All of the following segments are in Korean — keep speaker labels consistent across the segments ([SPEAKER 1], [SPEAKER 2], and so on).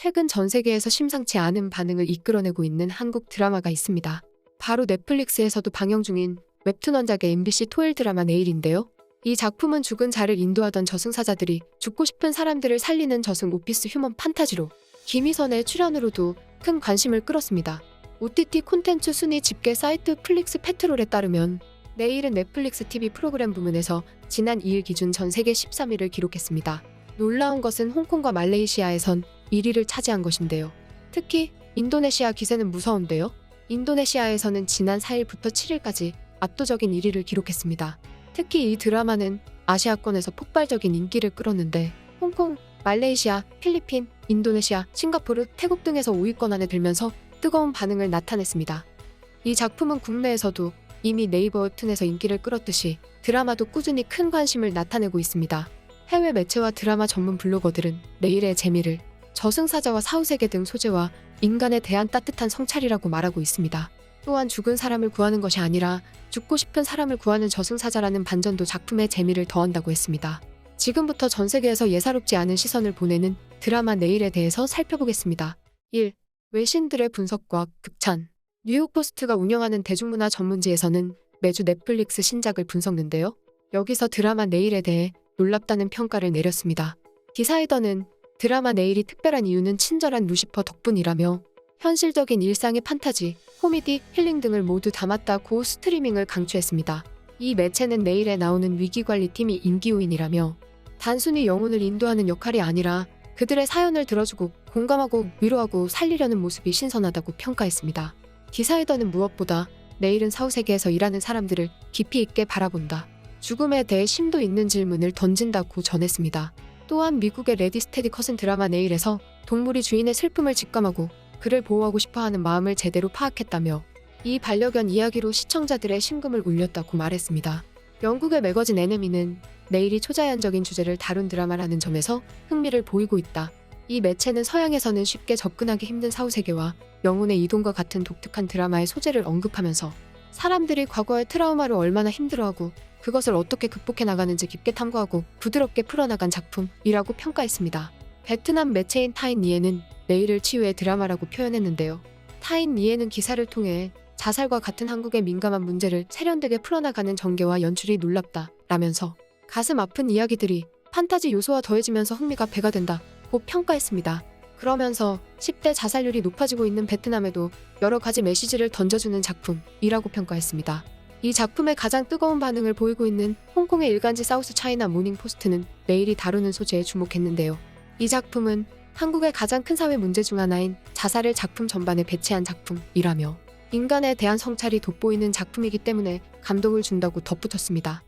[SPEAKER 1] 최근 전 세계에서 심상치 않은 반응을 이끌어내고 있는 한국 드라마가 있습니다. 바로 넷플릭스에서도 방영 중인 웹툰 원작의 MBC 토일 드라마 내일인데요. 이 작품은 죽은 자를 인도하던 저승사자들이 죽고 싶은 사람들을 살리는 저승 오피스 휴먼 판타지로 김희선의 출연으로도 큰 관심을 끌었습니다. OTT 콘텐츠 순위 집계 사이트 플릭스 페트롤에 따르면 내일은 넷플릭스 TV 프로그램 부문에서 지난 2일 기준 전 세계 13위를 기록했습니다. 놀라운 것은 홍콩과 말레이시아에선 1위를 차지한 것인데요. 특히 인도네시아 기세는 무서운데요. 인도네시아에서는 지난 4일부터 7일까지 압도적인 1위를 기록했습니다. 특히 이 드라마는 아시아권에서 폭발적인 인기를 끌었는데 홍콩, 말레이시아, 필리핀, 인도네시아, 싱가포르, 태국 등에서 5위권 안에 들면서 뜨거운 반응을 나타냈습니다. 이 작품은 국내에서도 이미 네이버 웹툰에서 인기를 끌었듯이 드라마도 꾸준히 큰 관심을 나타내고 있습니다. 해외 매체와 드라마 전문 블로거들은 내일의 재미를 저승사자와 사후세계 등 소재와 인간에 대한 따뜻한 성찰이라고 말하고 있습니다. 또한 죽은 사람을 구하는 것이 아니라 죽고 싶은 사람을 구하는 저승사자라는 반전도 작품의 재미를 더한다고 했습니다. 지금부터 전 세계에서 예사롭지 않은 시선을 보내는 드라마 내일에 대해서 살펴보겠습니다. 1. 외신들의 분석과 극찬. 뉴욕포스트가 운영하는 대중문화 전문지에서는 매주 넷플릭스 신작을 분석는데요. 여기서 드라마 내일에 대해 놀랍다는 평가를 내렸습니다. 디사이더는 드라마 내일이 특별한 이유는 친절한 루시퍼 덕분이라며 현실적인 일상의 판타지, 코미디, 힐링 등을 모두 담았다고 스트리밍을 강추했습니다. 이 매체는 내일에 나오는 위기관리팀이 인기 요인이라며 단순히 영혼을 인도하는 역할이 아니라 그들의 사연을 들어주고 공감하고 위로하고 살리려는 모습이 신선하다고 평가했습니다. 디사이더는 무엇보다 내일은 사후세계에서 일하는 사람들을 깊이 있게 바라본다. 죽음에 대해 심도 있는 질문을 던진다고 전했습니다. 또한 미국의 레디 스테디 컷은 드라마 내일에서 동물이 주인의 슬픔을 직감하고 그를 보호하고 싶어하는 마음을 제대로 파악했다며 이 반려견 이야기로 시청자들의 심금을 울렸다고 말했습니다. 영국의 매거진 NME는 내일이 초자연적인 주제를 다룬 드라마라는 점에서 흥미를 보이고 있다. 이 매체는 서양에서는 쉽게 접근하기 힘든 사후세계와 영혼의 이동과 같은 독특한 드라마의 소재를 언급하면서 사람들이 과거의 트라우마를 얼마나 힘들어하고 그것을 어떻게 극복해 나가는지 깊게 탐구하고 부드럽게 풀어나간 작품이라고 평가했습니다. 베트남 매체인 타인 니에는 내일을 치유의 드라마라고 표현했는데요. 타인 니에는 기사를 통해 자살과 같은 한국의 민감한 문제를 세련되게 풀어나가는 전개와 연출이 놀랍다 라면서 가슴 아픈 이야기들이 판타지 요소와 더해지면서 흥미가 배가 된다고 평가했습니다. 그러면서 10대 자살률이 높아지고 있는 베트남에도 여러 가지 메시지를 던져주는 작품이라고 평가했습니다. 이 작품에 가장 뜨거운 반응을 보이고 있는 홍콩의 일간지 사우스 차이나 모닝 포스트는 내일이 다루는 소재에 주목했는데요. 이 작품은 한국의 가장 큰 사회 문제 중 하나인 자살을 작품 전반에 배치한 작품이라며 인간에 대한 성찰이 돋보이는 작품이기 때문에 감동을 준다고 덧붙였습니다.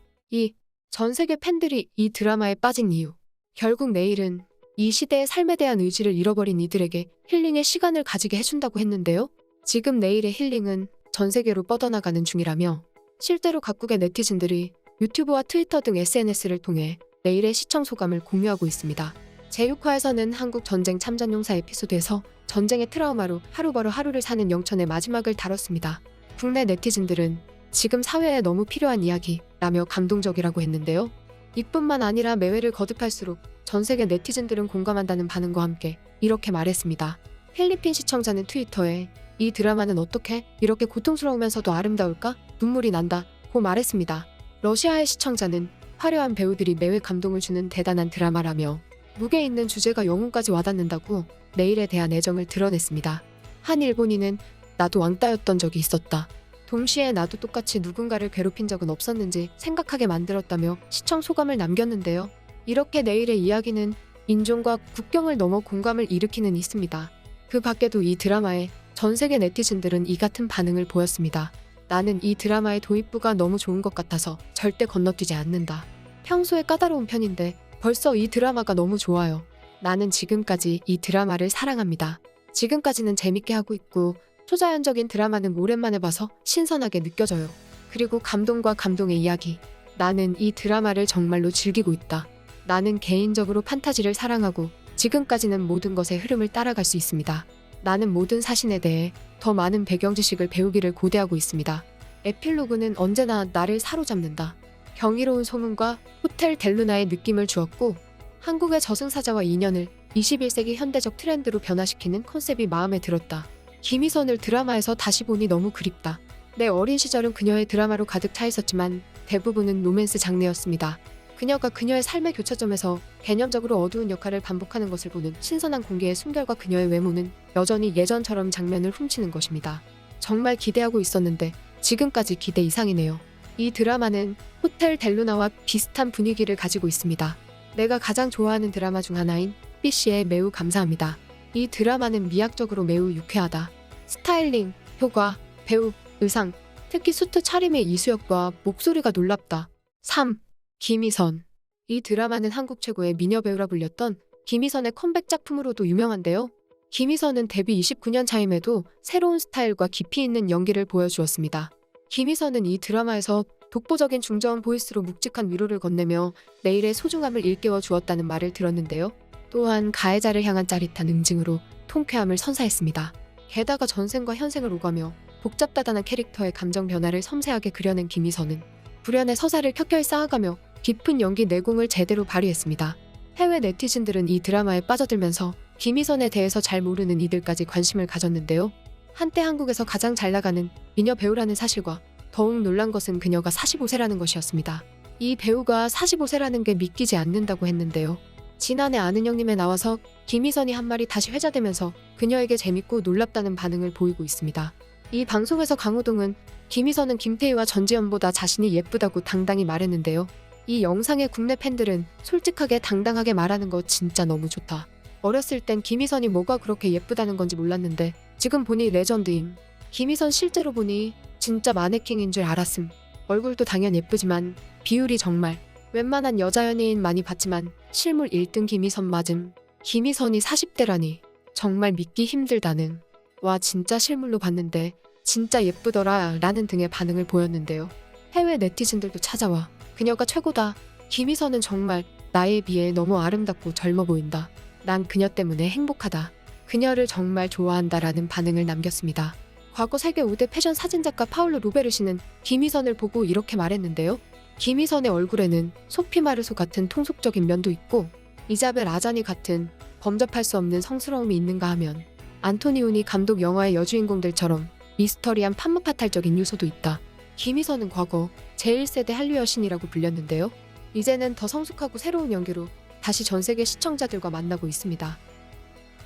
[SPEAKER 1] 전 세계 팬들이 이 드라마에 빠진 이유. 결국 내일은 이 시대의 삶에 대한 의지를 잃어버린 이들에게 힐링의 시간을 가지게 해준다고 했는데요. 지금 내일의 힐링은 전 세계로 뻗어나가는 중이라며 실제로 각국의 네티즌들이 유튜브와 트위터 등 SNS를 통해 내일의 시청 소감을 공유하고 있습니다. 제6화에서는 한국 전쟁 참전용사 에피소드에서 전쟁의 트라우마로 하루 벌어 하루를 사는 영천의 마지막을 다뤘습니다. 국내 네티즌들은 지금 사회에 너무 필요한 이야기라며 감동적이라고 했는데요. 이뿐만 아니라 매회를 거듭할수록 전 세계 네티즌들은 공감한다는 반응과 함께 이렇게 말했습니다. 필리핀 시청자는 트위터에 이 드라마는 어떻게 이렇게 고통스러우면서도 아름다울까? 눈물이 난다고 말했습니다. 러시아의 시청자는 화려한 배우들이 매회 감동을 주는 대단한 드라마라며 무게 있는 주제가 영혼까지 와닿는다고 내일에 대한 애정을 드러냈습니다. 한 일본인은 나도 왕따였던 적이 있었다. 동시에 나도 똑같이 누군가를 괴롭힌 적은 없었는지 생각하게 만들었다며 시청 소감을 남겼는데요. 이렇게 내일의 이야기는 인종과 국경을 넘어 공감을 일으키는 있습니다. 그 밖에도 이 드라마에 전 세계 네티즌들은 이 같은 반응을 보였습니다. 나는 이 드라마의 도입부가 너무 좋은 것 같아서 절대 건너뛰지 않는다. 평소에 까다로운 편인데 벌써 이 드라마가 너무 좋아요. 나는 지금까지 이 드라마를 사랑합니다. 지금까지는 재밌게 하고 있고 초자연적인 드라마는 오랜만에 봐서 신선하게 느껴져요. 그리고 감동과 감동의 이야기. 나는 이 드라마를 정말로 즐기고 있다. 나는 개인적으로 판타지를 사랑하고 지금까지는 모든 것의 흐름을 따라갈 수 있습니다. 나는 모든 사신에 대해 더 많은 배경 지식을 배우기를 고대하고 있습니다. 에필로그는 언제나 나를 사로잡는다. 경이로운 소문과 호텔 델루나의 느낌을 주었고 한국의 저승사자와 인연을 21세기 현대적 트렌드로 변화시키는 컨셉이 마음에 들었다. 김희선을 드라마에서 다시 보니 너무 그립다. 내 어린 시절은 그녀의 드라마로 가득 차 있었지만 대부분은 로맨스 장르였습니다. 그녀가 그녀의 삶의 교차점에서 개념적으로 어두운 역할을 반복하는 것을 보는 신선한 공개의 숨결과 그녀의 외모는 여전히 예전처럼 장면을 훔치는 것입니다. 정말 기대하고 있었는데 지금까지 기대 이상이네요. 이 드라마는 호텔 델루나와 비슷한 분위기를 가지고 있습니다. 내가 가장 좋아하는 드라마 중 하나인 BC에 매우 감사합니다. 이 드라마는 미학적으로 매우 유쾌하다. 스타일링, 효과, 배우, 의상, 특히 수트 차림의 이수혁과 목소리가 놀랍다. 3. 김희선. 이 드라마는 한국 최고의 미녀 배우라 불렸던 김희선의 컴백 작품으로도 유명한데요. 김희선은 데뷔 29년 차임에도 새로운 스타일과 깊이 있는 연기를 보여주었습니다. 김희선은 이 드라마에서 독보적인 중저음 보이스로 묵직한 위로를 건네며 내일의 소중함을 일깨워 주었다는 말을 들었는데요. 또한 가해자를 향한 짜릿한 응징으로 통쾌함을 선사했습니다. 게다가 전생과 현생을 오가며 복잡다단한 캐릭터의 감정 변화를 섬세하게 그려낸 김희선은 불연의 서사를 켜켜이 쌓아가며 깊은 연기 내공을 제대로 발휘했습니다. 해외 네티즌들은 이 드라마에 빠져들면서 김희선에 대해서 잘 모르는 이들까지 관심을 가졌는데요. 한때 한국에서 가장 잘 나가는 미녀 배우라는 사실과 더욱 놀란 것은 그녀가 45세라는 것이었습니다. 이 배우가 45세라는 게 믿기지 않는다고 했는데요. 지난해 아는 형님에 나와서 김희선이 한 말이 다시 회자되면서 그녀에게 재밌고 놀랍다는 반응을 보이고 있습니다. 이 방송에서 강호동은 김희선은 김태희와 전지현보다 자신이 예쁘다고 당당히 말했는데요. 이 영상의 국내 팬들은 솔직하게 당당하게 말하는 거 진짜 너무 좋다. 어렸을 땐 김희선이 뭐가 그렇게 예쁘다는 건지 몰랐는데 지금 보니 레전드임. 김희선 실제로 보니 진짜 마네킹인 줄 알았음. 얼굴도 당연 예쁘지만 비율이 정말 웬만한 여자 연예인 많이 봤지만 실물 1등 김희선 맞음. 김희선이 40대라니 정말 믿기 힘들다는. 와 진짜 실물로 봤는데 진짜 예쁘더라 라는 등의 반응을 보였는데요. 해외 네티즌들도 찾아와 그녀가 최고다. 김희선은 정말 나에 비해 너무 아름답고 젊어 보인다. 난 그녀 때문에 행복하다. 그녀를 정말 좋아한다 라는 반응을 남겼습니다. 과거 세계 5대 패션 사진작가 파울로 루베르시는 김희선을 보고 이렇게 말했는데요. 김희선의 얼굴에는 소피 마르소 같은 통속적인 면도 있고 이자벨 아자니 같은 범접할 수 없는 성스러움이 있는가 하면 안토니오니 감독 영화의 여주인공들처럼 미스터리한 판무파탈적인 요소도 있다. 김희선은 과거 제1세대 한류 여신이라고 불렸는데요. 이제는 더 성숙하고 새로운 연기로 다시 전 세계 시청자들과 만나고 있습니다.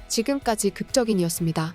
[SPEAKER 1] 지금까지 극적인이었습니다.